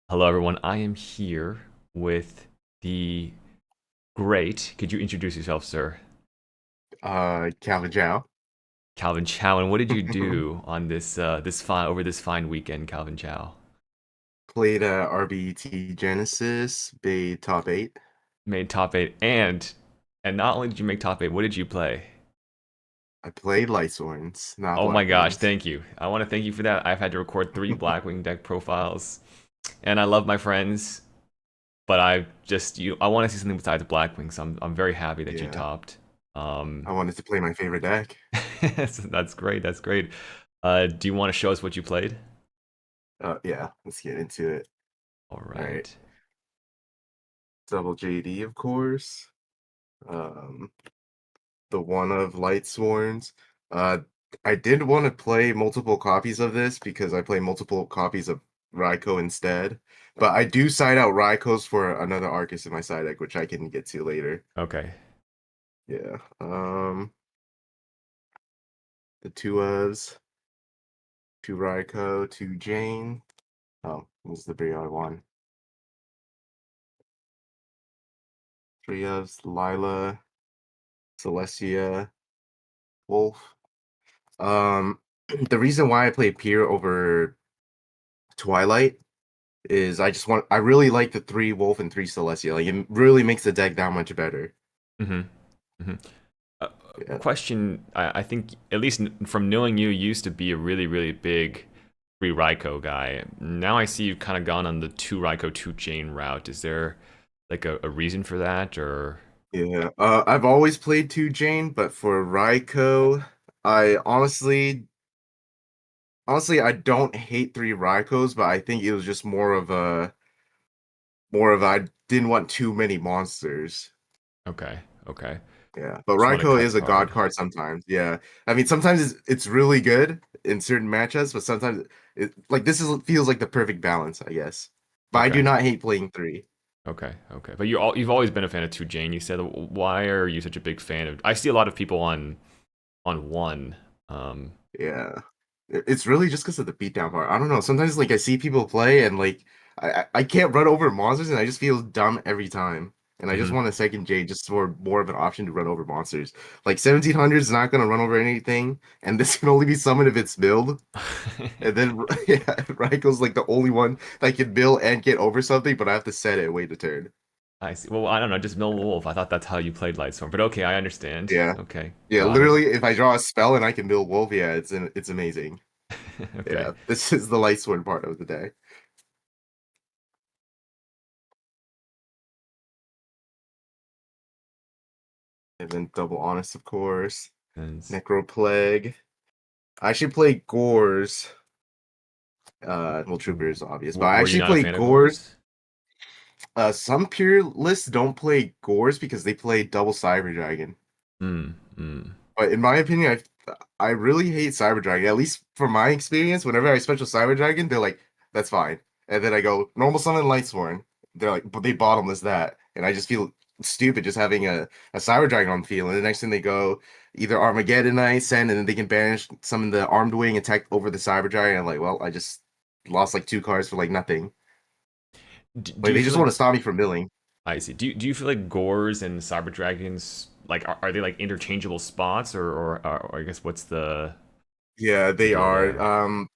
Hello, everyone. I am here with the great. Could you introduce yourself, sir? Calvin Chow. Calvin Chow. And what did you do on this fine weekend, Calvin Chow? Played RBET Genesis, made top eight. Made top eight, and not only did you make top eight, what did you play? I played Lightsworns, not Oh my gosh, Blackwings. thank you. I want to thank you for that. I've had to record three Blackwing deck profiles, and I love my friends, but I want to see something besides Blackwing. So I'm very happy that you Yeah, topped. I wanted to play my favorite deck. That's great. That's great. Do you want to show us what you played? Yeah, let's get into it. All All right, right. double JD, of course. Um, the one of Lightsworns. Uh, I did want to play multiple copies of this because I play multiple copies of Raikou instead. But I do side out Raikous for another Arcus in my side deck, which I can get to later. Okay. Yeah. The two ofs, two Raikou, two Jane. Oh, this is the big other one. Three ofs, Lila, Celestia, Wolf. Um, the reason why I play Pier over Twilight is I really like the three Wolf and three Celestia. Like it really makes the deck that much better. Mm-hmm. Mm-hmm. Uh, Yeah. question. I think at least from knowing you, you used to be a really really big free Raikou guy. Now I see you've kind of gone on the two Raikou two chain route. Is there like a reason for that or? Yeah. I've always played two Jane, but for Raikou, I honestly I don't hate three Raikous, but I think it was just more of I didn't want too many monsters. Okay. Okay. Yeah, but Just want to Raikou cut is a god card. card sometimes. Yeah, I mean sometimes it's really good in certain matchups, but sometimes feels like the perfect balance, I guess. But I do Okay. not hate playing three. Okay. Okay. But you've always been a fan of two Jane. You said why are you such a big fan of? I see a lot of people on one. Um. Yeah, it's really just because of the beatdown part. I don't know. Sometimes like I see people play and like I can't run over monsters and I just feel dumb every time. And I just Mhm. want a second J just for more of an option to run over monsters. Like 1700 is not gonna run over anything, and this can only be summoned if it's build. And then yeah, Raikko's like the only one that can build and get over something, but I have to set it and wait a turn. I see. Well, I don't know, just Mill Wolf. I thought that's how you played Lightsworn, but okay, I understand. Yeah. Okay, Yeah, got it. literally if I draw a spell and I can build wolf, yeah, it's amazing. Okay, Yeah. This is the light sword part of the day. And then double honest, of course. and Necro Plague. I actually play Gores. Well, Trooper is obvious, but I were you actually not a play fan of Gores. Gores? Some pure lists don't play Gores because they play double Cyber Dragon. Hmm. Hmm. But in my opinion, I really hate Cyber Dragon. At least from my experience, whenever I special Cyber Dragon, they're like, that's fine. And then I go normal summon Lightsworn. They're like, but they bottomless that. And I just feel stupid just having a Cyber Dragon on the field. And the next thing they go either Armageddon I send, and then they can banish summon the Armed Wing attack over the Cyber Dragon. I'm like, well, I just lost like two cards for like nothing. Do Like you they feel just want like to stop me from milling. I see? Do you feel like Gores and Cyber Dragons like are they like interchangeable spots or I guess Yeah, what's the they deal are. there?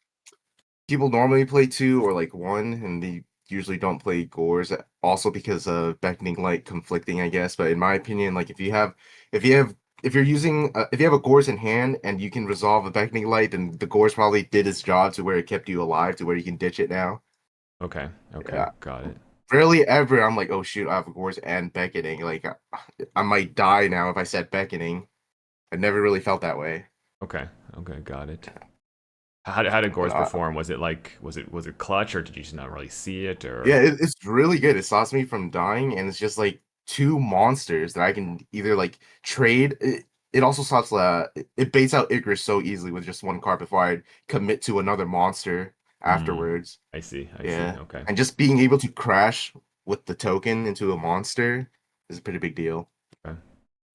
People normally play two or like one, and they usually don't play Gores. Also because of Beckoning Light conflicting, I guess. But in my opinion, like if you have, if you're using, if you have a Gores in hand and you can resolve a Beckoning Light, then the Gores probably did its job to where it kept you alive to where you can ditch it now. Okay. Okay. Yeah, Got it. rarely ever I'm like, oh shoot, I have a Gores and Beckoning. Like I might die now if I said Beckoning. I never really felt that way. Okay. Okay. Got it. How did But Gores perform? Was it clutch or did you just not really see it yeah, or? it's really good. It stops me from dying, and it's just like two monsters that I can either like trade. It also stops. It baits out Icarus so easily with just one card before I commit to another monster Hmm. afterwards. I see. I see. Yeah, Okay. and just being able to crash with the token into a monster is a pretty big deal. Okay.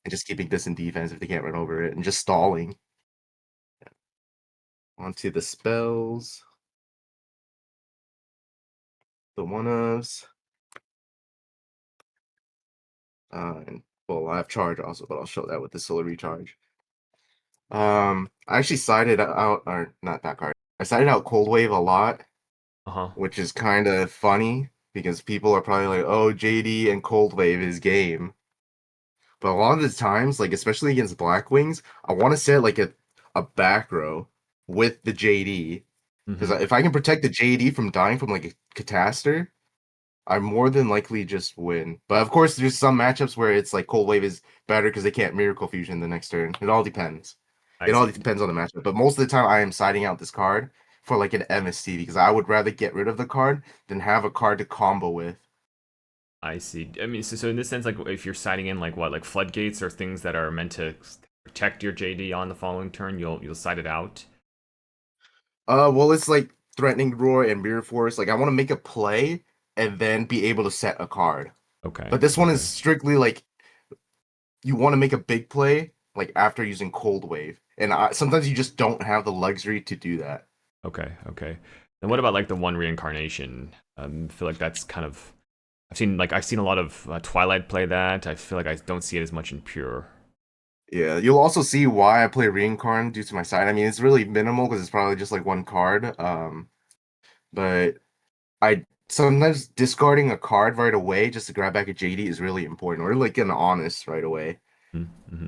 And just keeping this in defense if they can't run over it, and just stalling. Onto the spells. the one ofs. And well, I have charge also, but I'll show that with the solar recharge. I actually sided out, or not that card. I sided out Cold Wave a lot, Uh huh. which is kind of funny because people are probably like, "Oh, JD and Cold Wave is game." But a lot of the times, like especially against Black Wings, I want to set like a back row with the JD because Mm-hmm. if I can protect the JD from dying from like a catastor, I more than likely just win. But of course, there's some matchups where it's like Cold Wave is better because they can't Miracle Fusion the next turn. It all depends. I It all see. depends on the matchup. But most of the time, I am siding out this card for like an MST because I would rather get rid of the card than have a card to combo with. I see. I mean, so in this sense, like if you're siding in like what, like floodgates or things that are meant to protect your JD on the following turn, you'll side it out. Well, it's like Threatening Roar and Mirror Force. Like I want to make a play and then be able to set a card. Okay. But this one is Okay. strictly like you want to make a big play like after using Cold Wave, and sometimes you just don't have the luxury to do that. Okay. Okay. Then what about like the one reincarnation? I feel like that's kind of I've seen a lot of Twilight play that. I feel like I don't see it as much in pure. Yeah, you'll also see why I play Reincarn due to my side. I mean, it's really minimal because it's probably just like one card. But I sometimes discarding a card right away just to grab back a JD is really important, or like an honest right away. Mm-hmm.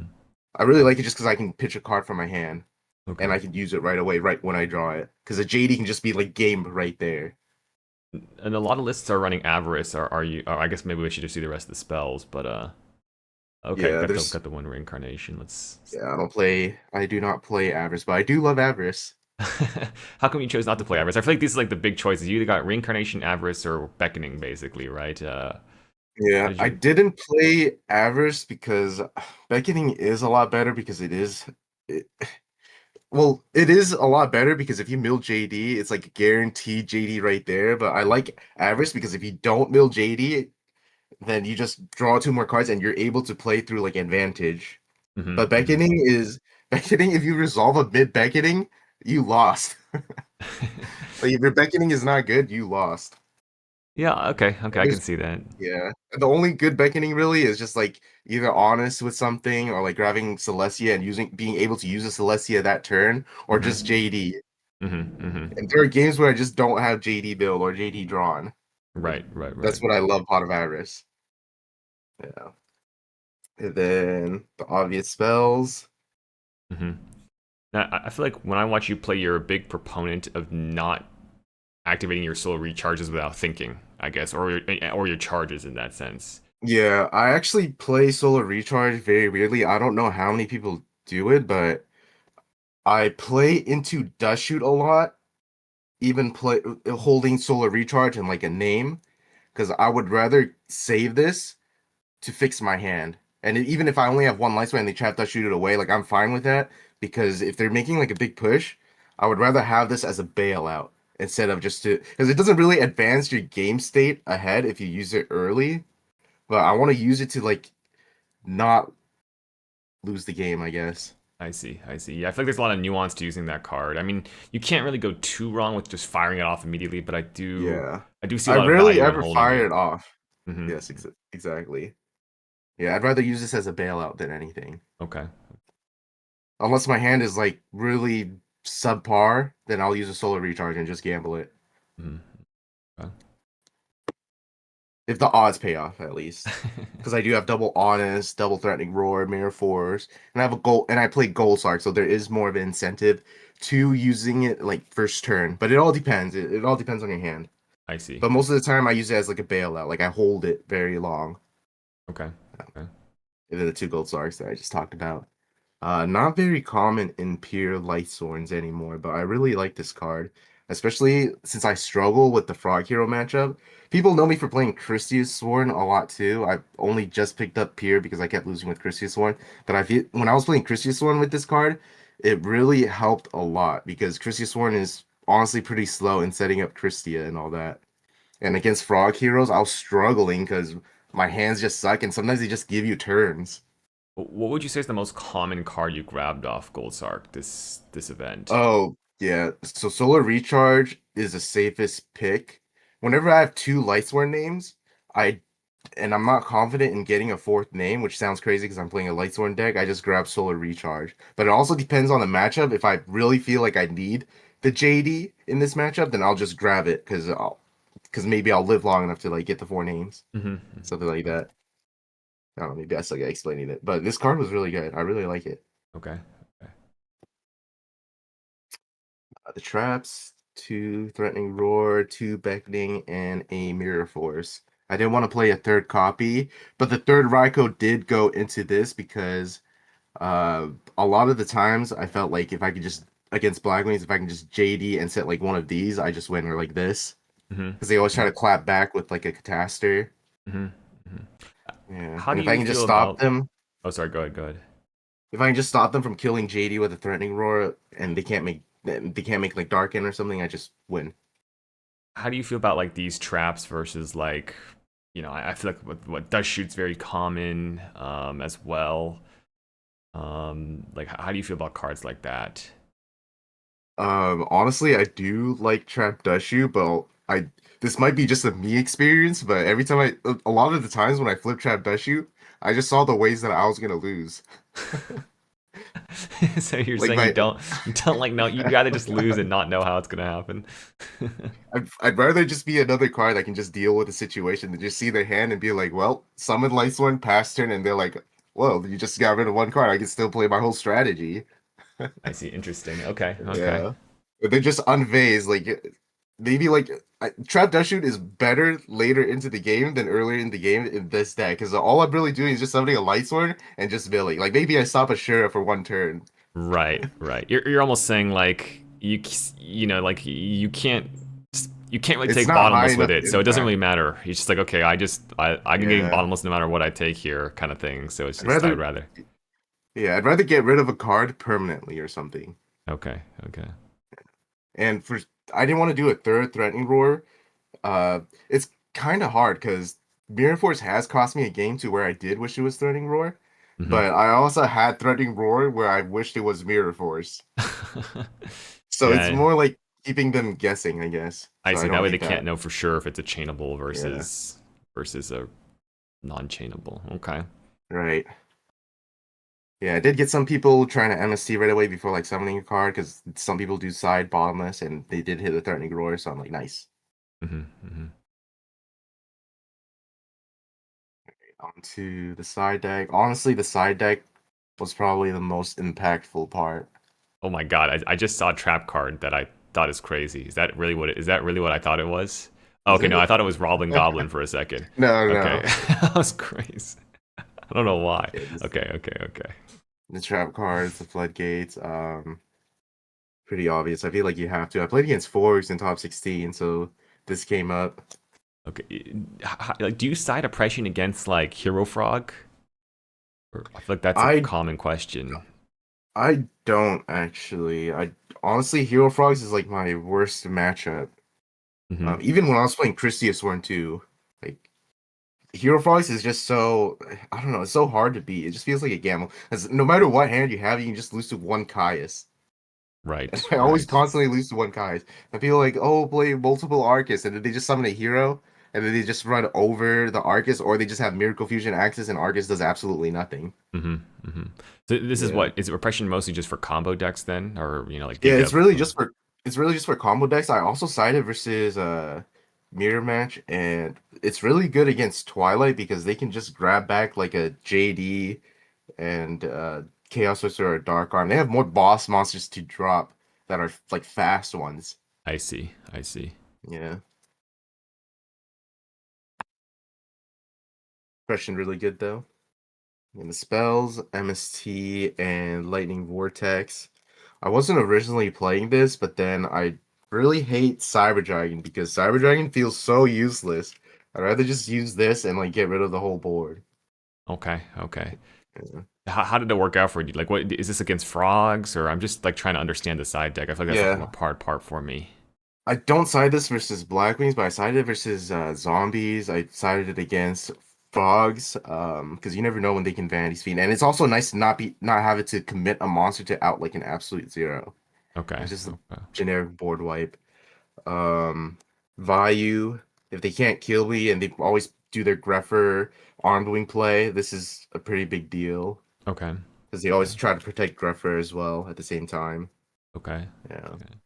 I really like it just because I can pitch a card from my hand and Okay. I can use it right away, right when I draw it. Because a JD can just be like game right there. And a lot of lists are running Avarice. Are you? Or I guess maybe we should just see the rest of the spells. But okay, Yeah, got the there's got the one reincarnation. Let's. yeah, I do not play Avarice, but I do love Avarice. How come you chose not to play Avarice? I feel like these are like the big choices. You either got reincarnation, Avarice, or beckoning, basically, right? How Yeah, did I you? didn't play Avarice because Beckoning is a lot better because it, well, it is a lot better because if you mill JD, it's like guaranteed JD right there. But I like Avarice because if you don't mill JD, then you just draw two more cards and you're able to play through like advantage. Hmm. But Hmm. Beckoning is Beckoning, if you resolve a mid Beckoning, you lost. Like if your Beckoning is not good, you lost. Yeah. Okay. Okay. I can There's see that. Yeah. The only good beckoning really is just like either honest with something or like grabbing Celestia and being able to use a Celestia that turn or just Hmm. JD. Hmm. Hmm. And there are games where I just don't have JD build or JD drawn. Right. Right. Right. That's what I love Pot of Avarice. Yeah. And then the obvious spells. Hmm. Now, I feel like when I watch you play, you're a big proponent of not activating your soul recharges without thinking, I guess, or your charges in that sense. Yeah, I actually play Solar Recharge very weirdly. I don't know how many people do it, but I play into Dust Shoot a lot, even play holding Solar Recharge and like a name. Because I would rather save this to fix my hand. And even if I only have one lifespan and they trap that shoot it away, like I'm fine with that. Because if they're making like a big push, I would rather have this as a bailout instead of just to because it doesn't really advance your game state ahead if you use it early. But I want to use it to like not lose the game, I guess. I see. I see. Yeah, I feel like there's a lot of nuance to using that card. I mean, you can't really go too wrong with just firing it off immediately, but Yeah. I do see a I lot of rarely value in ever holding fire it. it off. Hmm. Yes, exactly. Yeah, I'd rather use this as a bailout than anything. Okay. Unless my hand is like really subpar, then I'll use a solar recharge and just gamble it. Hmm. Okay. If the odds pay off, at least. Because I do have double honest, double threatening roar, mirror force, and I have a goal and I play gold sark, so there is more of an incentive to using it like first turn. But it all depends. It all depends on your hand. I see. But most of the time I use it as like a bailout. Like I hold it very long. Okay. Okay. And then the two gold sarks that I just talked about. Not very common in pure Lightsworns anymore, but I really like this card, especially since I struggle with the Frog Hero matchup. People know me for playing Christius Sworn a lot too. I've only just picked up Pier because I kept losing with Christius Sworn, but I feel when I was playing Christius Sworn with this card, it really helped a lot because Christius Sworn is honestly pretty slow in setting up Christia and all that. And against Frog Heroes, I was struggling because my hands just suck, and sometimes they just give you turns. What would you say is the most common card you grabbed off Gold Sark this event? Oh, yeah. So Solar Recharge is the safest pick whenever I have two Lightsworn names, I and I'm not confident in getting a fourth name, which sounds crazy because I'm playing a Lightsworn deck. I just grab Solar Recharge. But it also depends on the matchup. If I really feel like I need the JD in this matchup, then I'll just grab it because maybe I'll live long enough to like get the four names, Mm-hmm. something like that. I don't know. Maybe I suck at explaining it, but this card was really good. I really like it. Okay. Okay. The traps, two threatening roar, two beckoning, and a mirror force. I didn't want to play a third copy, but the third Raikou did go into this because a lot of the times I felt like if I could just against Black Wings, if I can just JD and set like one of these, I just win or like this Mm-hmm. because they always try Mm-hmm. to clap back with like a Catastor. Mm-hmm. Mm-hmm. Yeah, How and do if I you can just feel stop about? them, Oh, sorry. Go ahead. Go ahead. if I can just stop them from killing JD with a threatening roar, and they can't make like Darken or something, I just win. How do you feel about like these traps versus like, I feel like what does shoot's very common as well. Like how do you feel about cards like that? Honestly, I do like Trap Dushu, but I this might be just a me experience, but every time a lot of the times when I flip Trap Dushu, I just saw the ways that I was gonna lose. So you're Like saying my, you don't like know you'd rather just lose and not know how it's gonna happen. I'd rather just be another card that can just deal with the situation than just see their hand and be like, well, summon Lightsworn, pass turn, and they're like, well, you just got rid of one card. I can still play my whole strategy. I see. Interesting. Okay. Okay. Yeah. But they just unvase like maybe like Trap Dust Shoot is better later into the game than earlier in the game in this deck because all I'm really doing is just summoning a Light Sword and just milling. Like maybe I stop a Shura for one turn. Right. Right. You're almost saying like like you can't really It's take not high bottomless with enough it, so it doesn't really impact. matter. He's just like, okay, I can get Yeah. bottomless no matter what I take here, kind of thing. So it's I'd just I would rather rather. I'd rather get rid of a card permanently or something. Okay. Okay. And for I didn't want to do a third threatening roar. It's kind of hard because Mirror Force has cost me a game to where I did wish it was Threatening Roar, Hmm. but I also had Threatening Roar where I wished it was Mirror Force. So it's Yeah. more like keeping them guessing, I guess. I So I see. That don't way they like can't that. know for sure if it's a chainable Yeah, versus a non-chainable. Okay. right. Yeah, I did get some people trying to MST right away before like summoning a card because some people do side bottomless and they did hit a Threatening Roar, so I'm like, nice. Hmm. Hmm. Onto the side deck. Honestly, the side deck was probably the most impactful part. Oh my god! I just saw a trap card that I thought is crazy. Is that really what I thought it was? Oh, Is okay, no, I it? thought it was Roblin Goblin for a second. No, Okay, no. that was crazy. I don't know why. Yeah, Okay, okay, okay. the trap cards, the floodgates, pretty obvious. I feel like you have to. I played against Forks in top 16, so this came up. Okay, like, do you side oppression against like Hero Frog? I feel like that's a I common question. I don't actually. I honestly, Hero Frogs is like my worst matchup. Hmm. Even when I was playing Christius One too, like Hero Frogs is just so I don't know. It's so hard to beat. It just feels like a gamble. As no matter what hand you have, you can just lose to one Caius. And Right, I always right. constantly lose to one Kai. I feel like, oh, play multiple Arcus, and then they just summon a hero, and then they just run over the Arcus, or they just have Miracle Fusion Axis, and Arcus does absolutely nothing. Hmm. Hmm. So this is Yeah, what is it repression mostly just for combo decks then, or like yeah. Giga? It's really just for combo decks. I also sided versus Mirror Match, and it's really good against Twilight because they can just grab back like a JD and Chaos Whisper or Dark Arm. They have more boss monsters to drop that are like fast ones. I see, I see. Yeah. Question really good though. And the spells, MST, and Lightning Vortex. I wasn't originally playing this, but then I really hate Cyber Dragon because Cyber Dragon feels so useless. I'd rather just use this and like get rid of the whole board. Okay, okay. Yeah. How did it work out for you? Like, what is this against frogs, or I'm just like trying to understand the side deck. I feel like that's like more Yeah. part for me. I don't side this versus Blackwings, but I sided it versus zombies. I sided it against frogs, because you never know when they can Vanity Speed, and it's also nice to not have it to commit a monster to out like an absolute zero. Okay, It's just a okay. generic board wipe. Um, Vayu. if they can't kill me and they always do their Greffer armed wing play, this is a pretty big deal Okay. because they Okay. always try to protect Greffer as well at the same time. Okay. Yeah. Okay.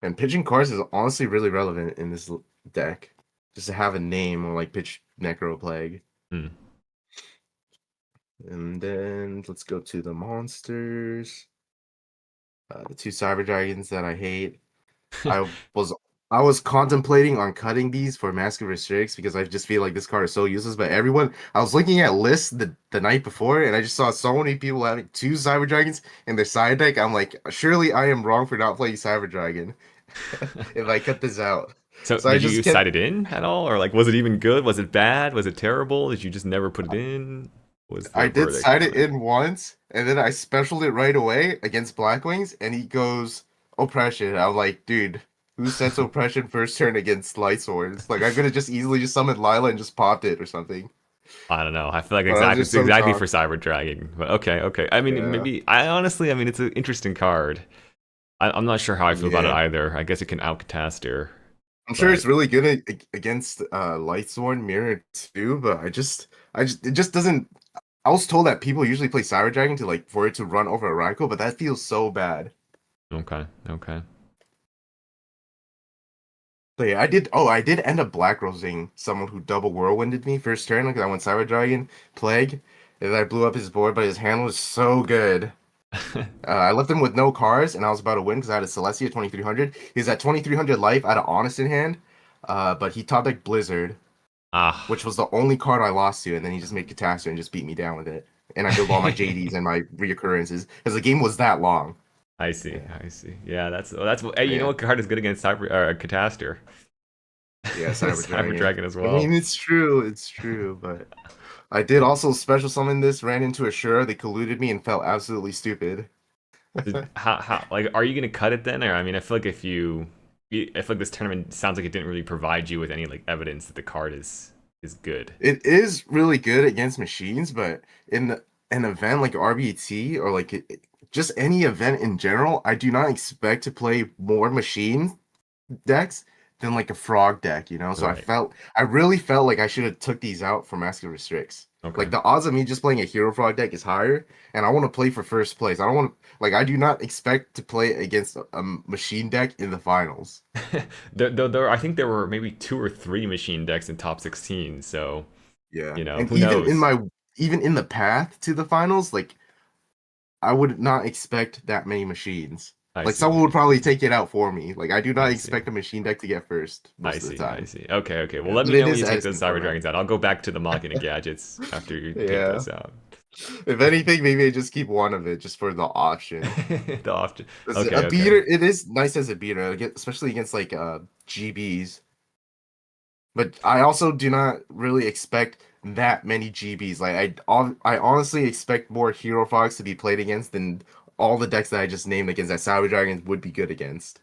And pitching cards is honestly really relevant in this deck. Just to have a name or like pitch Necroplague. Hmm. And then let's go to the monsters. The two Cyber Dragons that I hate. I was I was contemplating on cutting these for Mask of Restricts because I just feel like this card is so useless. But everyone, I was looking at lists the night before, and I just saw so many people having two Cyber Dragons in their side deck. I'm like, surely I am wrong for not playing Cyber Dragon if I cut this out. So So I did you just kept. cite it in at all, or like was it even good? Was it bad? Was it terrible? Did you just never put it in? What was I the did verdict side on it it? in once, and then I specialed it right away against Blackwings, and he goes oppression. I'm like, dude, who sets oppression first turn against Lightsworn? Like I could have just easily just summoned Lila and just popped it or something. I don't know. I feel like But I was exactly just it's so exactly for shocked. Cyber Dragon. But okay, okay. I mean, Yeah, maybe I honestly, I mean, it's an interesting card. I'm not sure how I feel about it yeah. either. I guess it can out Cataster, I'm sure but it's really good against Lightsworn Mirror too, but it just doesn't. I was told that people usually play Cyber Dragon to like for it to run over a Raikou, but that feels so bad. okay, okay. So yeah, I did. Oh, I did end up black rosing someone who double whirlwinded me first turn. Like I went Cyber Dragon Plague, and I blew up his board, but his hand was so good. I left him with no cards, and I was about to win because I had a Celestia 2300. He's at 2300 life. I had an Honest in hand, but he top decked Blizzard, Ah, which was the only card I lost to, and then he just made Catastrophe and just beat me down with it. And I built all my JDs and my reoccurrences because the game was that long. I see, Yeah, I see. Yeah, that's. Hey, you know yeah, what card is good against Cyber Cataster? yeah. Cyber Cyber Dragon. Dragon as I well. mean, it's true, but. I did also special summon this, ran into Ashura, they colluded me and felt absolutely stupid. How like are you gonna cut it then? Or I mean, I feel like I feel like this tournament sounds like it didn't really provide you with any like evidence that the card is good. It is really good against machines, but an event like RBT or like just any event in general, I do not expect to play more machine decks than like a frog deck, you know? So Right. I really felt like I should have took these out for Mask of Restricts. Okay. Like the odds of me just playing a hero frog deck is higher, and I want to play for first place. I don't want to like I do not expect to play against a machine deck in the finals. I think there were maybe two or three machine decks in top 16. So Yeah. And who knows? even in the path to the finals, like I would not expect that many machines. I Like see. someone I would probably see. take it out for me. Like I do not I see. expect a machine deck to get first I most of the see. I time. see. Okay. Okay. Well, Yeah, let but me it know when is you take those excellent cyber format. dragons out. I'll go back to the Machina gadgets after you take Yeah. those out. If anything, maybe I just keep one of it just for the option. the option. 'Cause a Okay. Okay. beater, it is nice as a beater, especially against like GBs. But I also do not really expect that many GBs. Like I honestly expect more Hero Fox to be played against than all the decks that I just named against that Savage Dragons would be good against.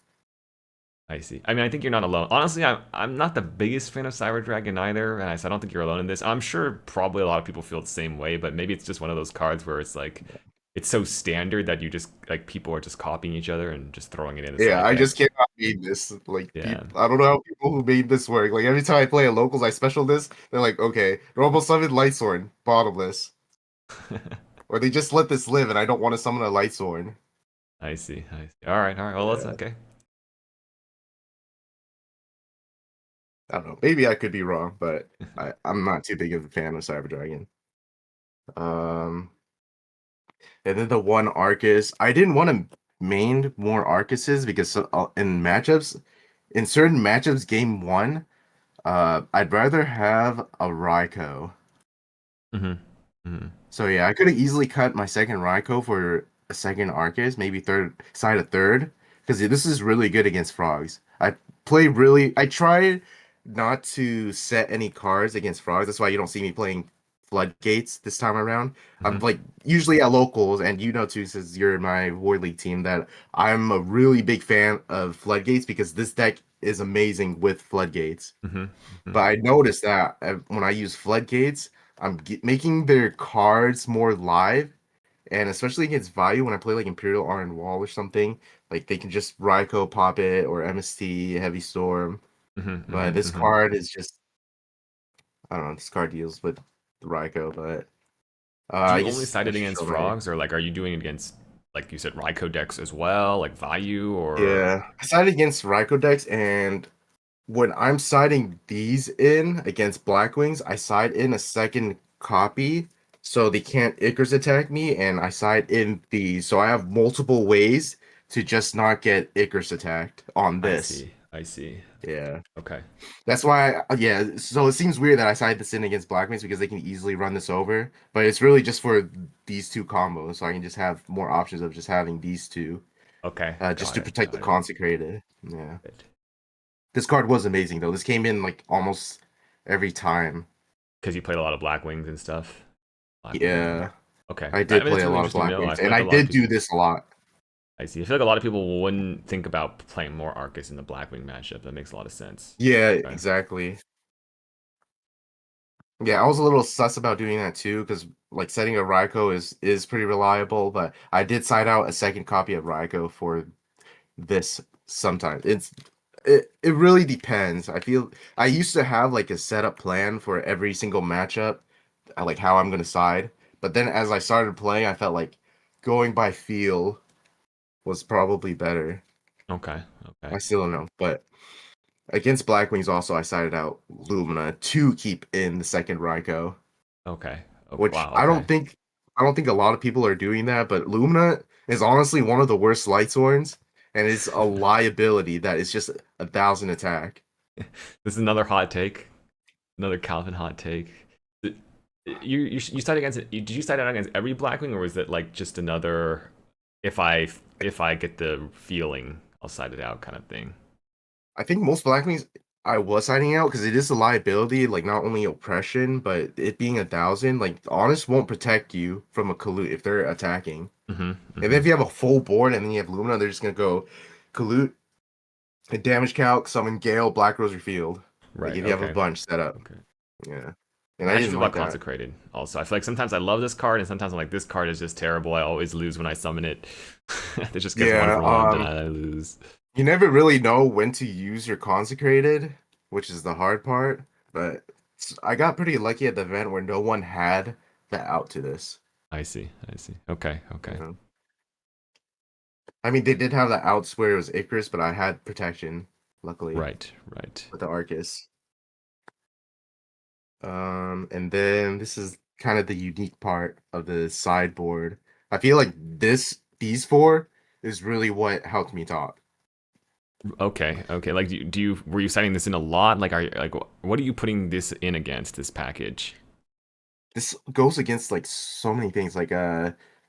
I see. I mean, I think you're not alone. Honestly, I'm not the biggest fan of Cyber Dragon either, and I don't think you're alone in this. I'm sure probably a lot of people feel the same way, but maybe it's just one of those cards where it's like it's so standard that you just like people are just copying each other and just throwing it in the Yeah, side I just deck. cannot made this. Like, Yeah. people, I don't know how people who made this work. Like, every time I play a locals, I special this. They're like, okay, normal summon Lightsworn, bottomless. Or they just let this live, and I don't want to summon a Lightsworn. I see. I see. All right. All right. Well, that's Yeah, okay. I don't know. Maybe I could be wrong, but I'm not too big of a fan of Cyber Dragon. Um, and then the one Arcus, I didn't want to main more Arcuses because in matchups, in certain matchups, game one, I'd rather have a Raikou. hmm hmm So yeah, I could have easily cut my second Raikou for a second Arcus, maybe third side a third, because this is really good against frogs. I try not to set any cards against frogs. That's why you don't see me playing floodgates this time around. I'm hmm like usually at locals, and you know too, since you're in my Void League team, that I'm a really big fan of floodgates because this deck is amazing with floodgates. hmm But hmm I noticed that when I use floodgates, making their cards more live, and especially against value when I play like Imperial Iron Wall or something, like they can just Raikou pop it or MST Heavy Storm. But this card is just I don't know. This card deals with the Raikou, but Do you I only guess cite I it should against show my frogs, or like are you doing it against, like you said, Raikou decks as well, like Vayu or? yeah. I sided against Raikou decks, and when I'm siding these in against Blackwings, I side in a second copy so they can't Icarus attack me, and I side in these. So I have multiple ways to just not get Icarus attacked on I this. see. I see. Yeah. Okay. That's why, yeah. So it seems weird that I side this in against Blackwings because they can easily run this over, but it's really just for these two combos, so I can just have more options of just having these two, Okay. just Got to it. protect the Got it. consecrated. Yeah. Good. This card was amazing though. This came in like almost every time. Because you played a lot of Black Wings and stuff. Black Wings. Yeah, Okay. I I did mean, play it's a really lot of interesting to Black know. I Wings, feel and like I a lot of did do people. this a lot. I see. I feel like a lot of people wouldn't think about playing more Arcus in the Blackwing matchup. That makes a lot of sense. Yeah, Okay. exactly. Yeah, I was a little sus about doing that too, because like setting a Raikou is pretty reliable, but I did side out a second copy of Raikou for this sometimes. It really depends. I feel I used to have like a setup plan for every single matchup, like how I'm gonna side. But then as I started playing, I felt like going by feel was probably better. Okay. I Okay. still don't know, but against Blackwings also I sided out Lumina to keep in the second Raikou, Okay. Okay. which Wow. Okay. I don't think a lot of people are doing that, but Lumina is honestly one of the worst Lightsworns, and it's a liability that is just 1,000 attack. This is another hot take. Another Calvin hot take. You side against it? Did you side out against every Blackwing, or was it like just another? If I get the feeling, I'll side it out kind of thing. I think most Blackwings I was siding out because it is a liability, like not only oppression, but it being 1,000, like Honest won't protect you from a Kalut if they're attacking. Mm-hmm. And then Mm-hmm. if you have a full board and then you have Lumina, they're just gonna go Kalut, a damage calc, summon Gale, Black Rosary Field. Like Right. if you have a Okay. bunch set up. Okay. Yeah. And I How do you didn't feel about like that. Consecrated? Also, I feel like sometimes I love this card, and sometimes I'm like, this card is just terrible. I always lose when I summon it. It just gets one Yeah, for one, then I lose. you never really know when to use your consecrated, which is the hard part. But I got pretty lucky at the event where no one had the out to this. I see. I see. Okay. You Okay. know, I mean, they did have the outs where it was Icarus, but I had protection, luckily, Right. Right. with the Arcus. And then this is kind of the unique part of the sideboard. I feel like these four is really what helped me top. Okay. Okay. Like, were you setting this in a lot? Like, are you like, what are you putting this in against this package? This goes against like so many things, like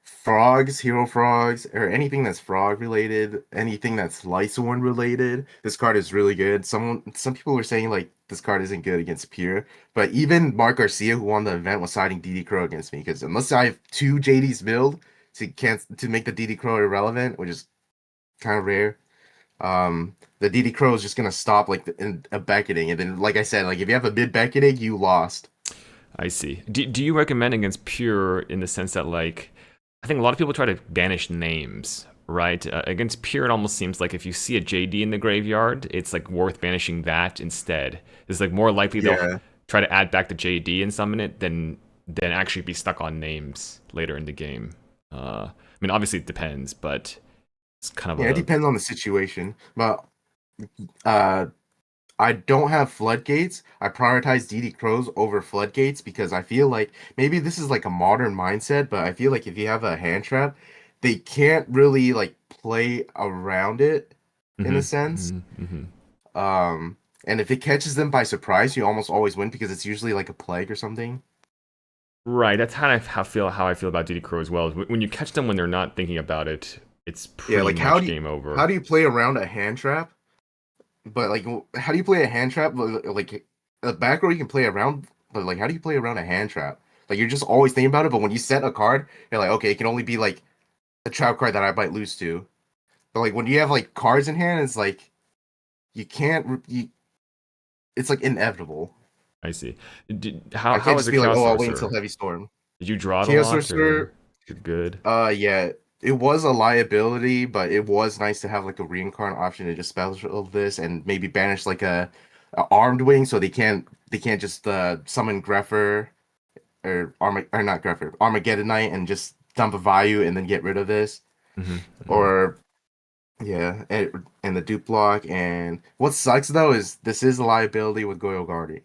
frogs, hero frogs, or anything that's frog related, anything that's Lightsworn related. This card is really good. Some people were saying like this card isn't good against Pure, but even Mark Garcia, who won the event, was siding DD Crow against me because unless I have two JDs build to make the DD Crow irrelevant, which is kind of rare. The DD Crow is just gonna stop like in a beckoning, and then like I said, like if you have a mid beckoning, you lost. I see. Do you recommend against pure in the sense that, like, I think a lot of people try to banish names, right? Against pure, it almost seems like if you see a JD in the graveyard, it's like worth banishing that instead. It's like more likely they'll Yeah. try to add back the JD and summon it than actually be stuck on names later in the game. I mean, obviously it depends, but it's kind of Yeah, it a depends on the situation. But uh I don't have floodgates. I prioritize DD Crows over floodgates because I feel like maybe this is like a modern mindset, but I feel like if you have a hand trap, they can't really like play around it in a hmm sense. hmm hmm Um and if it catches them by surprise, you almost always win because it's usually like a plague or something. right. That's how I feel about DD Crow as well. When you catch them when they're not thinking about it, it's Yeah, pretty like much game over. how do you play around a hand trap? But like, how do you play a hand trap? Like a back row you can play around, but like, how do you play around a hand trap? Like you're just always thinking about it. But when you set a card, you're like, okay, it can only be like a trap card that I might lose to. But like when you have like cards in hand, it's like you can't. It's like inevitable. I see. I How can't was just the be like, Chaos oh, I'll wait until Sorcerer? Heavy Storm. Did you draw it a Chaos lot, or Sorcerer. is it good? Yeah, it was a liability, but it was nice to have like a reincarn option to just special this and maybe banish like a armed wing, so they can't just summon Grepher or not Grepher, Armageddonite and just dump a value and then get rid of this. Mm-hmm. Mm-hmm. Or yeah, and the dupe block. And what sucks though is this is a liability with Goyo Guardian.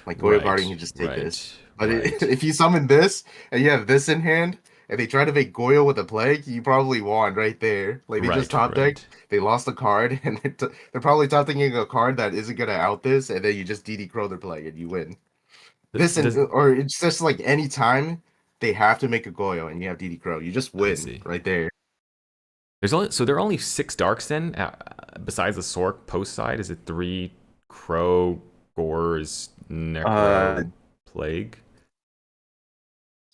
Like Goyo Guardian Right. can just take this. Right. But Right. if you summon this and you have this in hand, and they try to make Goyo with a plague, you probably won right there. Like they just Right. top deck, Right. they lost a card, and they're probably top decking a card that isn't gonna out this, and then you just DD Crow their plague and you win. This and Does or it's just like any time they have to make a Goyo and you have DD Crow, you just I win see. right there. There's only so there are only six darks then. Besides the Sork post side, is it three Crow, Gores, Uh, Necro, Plague?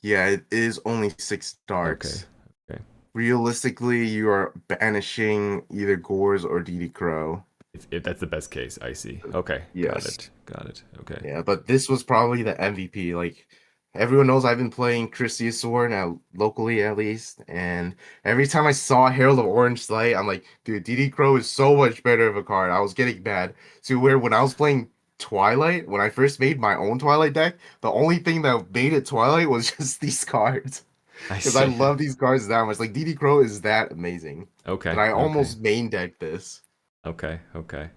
yeah, it is only six Okay. darks. Okay. Realistically, you are banishing either Gores or DD Crow. If that's the best case, I see. Okay. Got Yes. it. Got it. Okay. Yeah, but this was probably the MVP. Like everyone knows I've been playing Yishan now locally at least, and every time I saw Herald of Orange Light, I'm like, dude, DD Crow is so much better of a card. I was getting mad. To where when I was playing Twilight, when I first made my own Twilight deck, the only thing that made it Twilight was just these cards. I Because I see. love these cards that much. Like DD Crow is that amazing that Okay. I Okay. almost main decked this. Okay. Okay.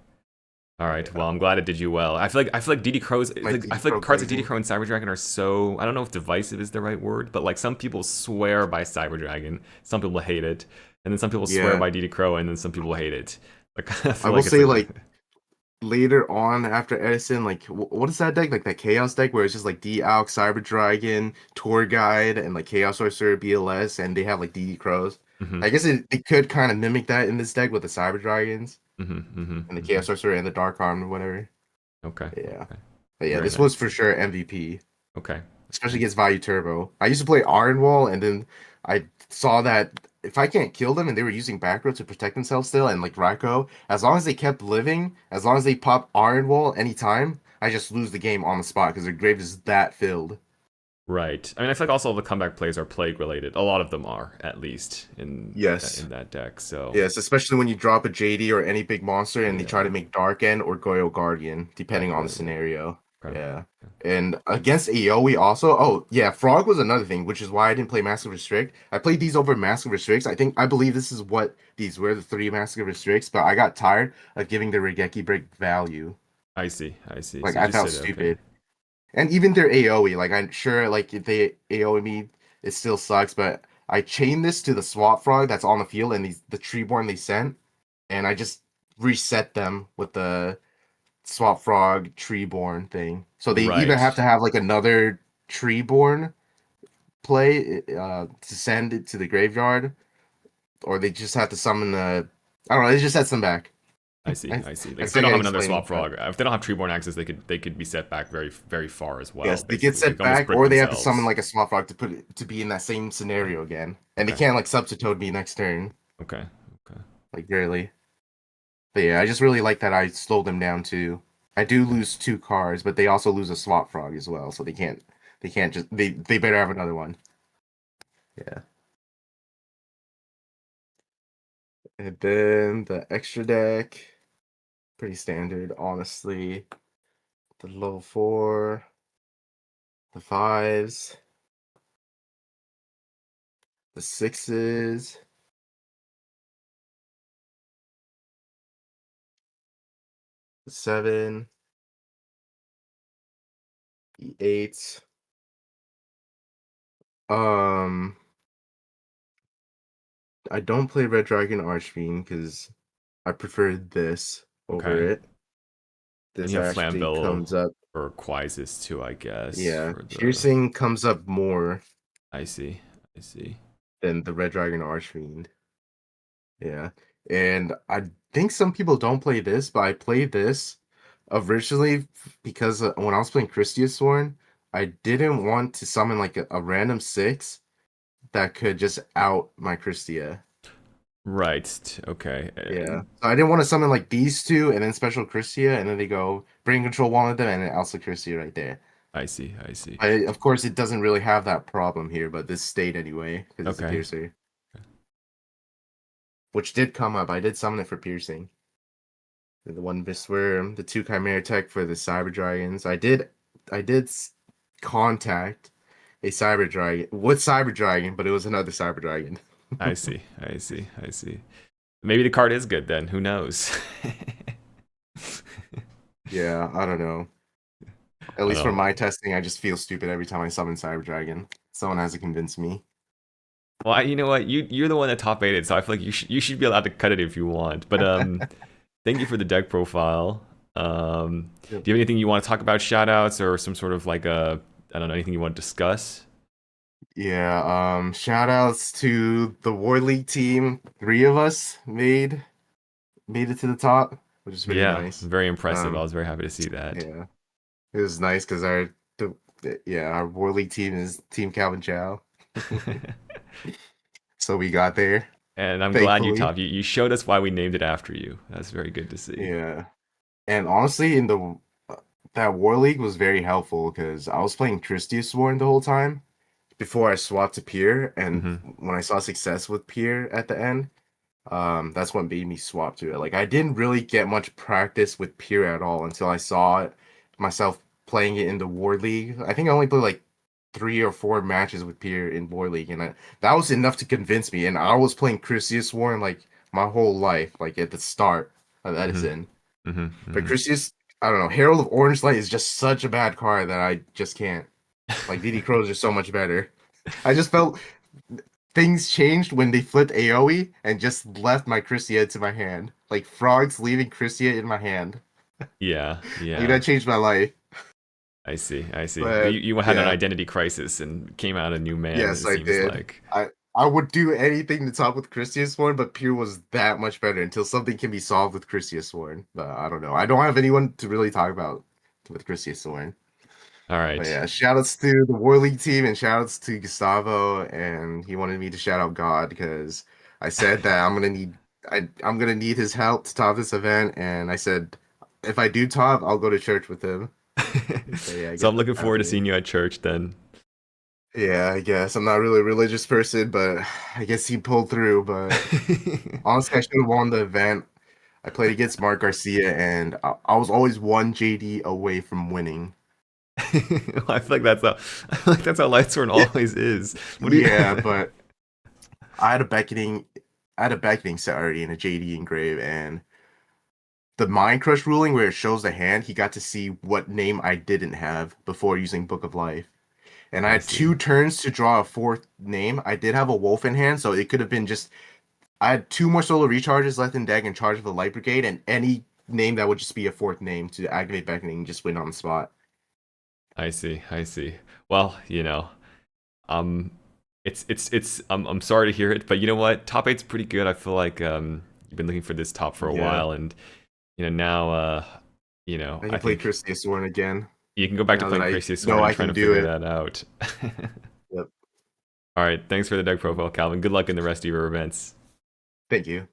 All right. Yeah, Well, I'm glad it did you well. I feel like DD Crows. my Like, I DD feel like Crow cards like DD crazy. Crow and Cyber Dragon are so. I don't know if divisive is the right word, but like some people swear by Cyber Dragon, some people hate it, and then some people swear Yeah, by DD Crow, and then some people hate it. Like I I feel will like it's say like. like later on after Edison, like what is that deck? Like that Chaos deck where it's just like D Alk, Cyber Dragon, Tour Guide, and like Chaos Sorcerer, BLS, and they have like DD Crows. Mm-hmm, I guess it could kind of mimic that in this deck with the Cyber Dragons mm-hmm, mm-hmm, and the mm-hmm. Chaos Sorcerer and the Dark Arm or whatever. Okay. Yeah. Okay. But yeah, Very this was for nice. sure MVP, Okay. especially Okay. against Value Turbo. I used to play Iron Wall, and then I saw that if I can't kill them and they were using back row to protect themselves still, and like Raiko, as long as they kept living, as long as they pop Iron Wall anytime, I just lose the game on the spot because their grave is that filled. Right. I mean, I feel like also the comeback plays are plague related. A lot of them are, at least Yes. in that deck. So Yes, especially when you drop a JD or any big monster and they try to yeah. make Dark End or Goyo Guardian, Right. depending on the Right. Right. scenario. Okay. Yeah. And against AoE also, oh yeah, Frog was another thing, which is why I didn't play Massive Restrict. I played these over Massive Restricts. I believe this is what these were, the three Massive Restricts, but I got tired of giving the Regeki break value. I see. I see. Like So you I just felt said okay. stupid. And even their AoE, like I'm sure like if they AoE me, it still sucks, but I chained this to the swap frog that's on the field and the treeborn they sent, and I just reset them with the swap frog treeborn thing. So they either Right. have to have like another treeborn play to send it to the graveyard, or they just have to summon the. I don't know. They just sets them back. I see. I, I see. Like I if they forget don't have another explaining, swap but frog, if they don't have treeborn access, they could be set back very far as well. yes, they get Basically, they set can almost back, brick or they have to summon themselves. like a swap frog to put it to be in that same scenario again, and they Okay. can't like substitute me next turn, Okay. Okay. like rarely. But yeah, I just really like that I slowed them down too. I do Okay. lose two cards, but they also lose a swap frog as well, so they can't just they better have another one. Yeah. And then the extra deck, pretty standard, honestly. The low four, the fives, the sixes, the seven, the eights. Um, I don't play Red Dragon Archfiend because I prefer this over Okay. it. And This you have actually Flamvell comes up. or Quizis too, I guess, Yeah, for the. piercing comes up more I see. I see. than the Red Dragon Archfiend. Yeah. And I think some people don't play this, but I played this originally because when I was playing Sworn, I didn't want to summon like a random six that could just out my Christia. Right. Okay. Yeah. So I didn't want to summon like these two and then special Christia, and then they go bring control one of them and then also Christia right there. I see. I see. Of course, it doesn't really have that problem here, but this stayed anyway because it's a Okay. piercer, which did come up. I did summon it for piercing. The one Mistworm, the two Chimera Tech for the Cyber Dragons. I did contact a Cyber Dragon with Cyber Dragon, but it was another Cyber Dragon. I see. I see. I see. Maybe the card is good then. Who knows? Yeah, I don't know. At I least from don't my know. testing, I just feel stupid every time I summon Cyber Dragon. Someone has to convince me. Well, you know what? You're the one that top eighted, so I feel like you should be allowed to cut it if you want. But thank you for the deck profile. Yep. Do you have anything you want to talk about? Shoutouts or some sort of like a I don't know anything you want to discuss? Yeah, shout outs to the War League team. Three of us made it to the top, which is pretty Yeah, nice. very impressive. I Um, was very happy to see that. yeah, it was nice because the, our War League team is Team Calvin Chow. So we got there, And I'm glad you thankfully. top. You showed us why we named it after you. That's very good to see. Yeah. And honestly, in the that War League was very helpful because I was playing Sworn the whole time before I swapped to Pier, and Hmm. when I saw success with Pier at the end, that's what made me swap to it. Like I didn't really get much practice with Pier at all until I saw it myself playing it in the War League. I think I only played like 3 or 4 matches with Pier in War League, and that was enough to convince me. And I was playing Warren like my whole life, like at the start of Hmm. Edison. Hmm. But Hmm. I don't know, Herald of Orange Light is just such a bad card that I just can't. Like DD Crows are so much better. I just felt things changed when they flipped AoE and just left my Christia to my hand. Like frogs leaving Christia in my hand. Yeah, Like yeah. that changed my life. I see. I see. But You had an yeah, identity crisis and came out a new man. yes, It I seems did. like. I would do anything to top with Christia Sworn, but Pure was that much better until something can be solved with Christia Sworn. But I don't know. I don't have anyone to really talk about with Christia Sworn. All But right. yeah, shout outs to the War League team and shout outs to Gustavo. And he wanted me to shout out God because I said that I'm gonna need his help to top this event. And I said if I do top, I'll go to church with him. So yeah, I So guess I'm that's looking forward to seeing happening. you at church then. Yeah, I guess I'm not really a religious person, but I guess he pulled through. But honestly, I should have won the event. I played against Mark Garcia, and I was always one JD away from winning. I feel like that's how I feel like that's how Lightsworn Yeah, always is. What do you yeah, but I had a beckoning, I had a beckoning set already in a JD engrave, and the Mind Crush ruling where it shows the hand, he got to see what name I didn't have before using Book of Life. And I I had see. 2 turns to draw a fourth name. I did have a wolf in hand, so it could have been just I had 2 more solo recharges left in deck in charge of the Light Brigade, and any name that would just be a fourth name to activate beckoning just win on the spot. I see. I see. Well, um it's I'm sorry to hear it, but you know what? Top eight's pretty good. I feel like you've been looking for this top for a Yeah, while and now I I can play think Christia Sworn again you can go back to now that playing I Crazy Sworn know and I trying can to do figure it. that out. Yep. All right, thanks for the deck profile, Calvin. Good luck in the rest of your events. Thank you.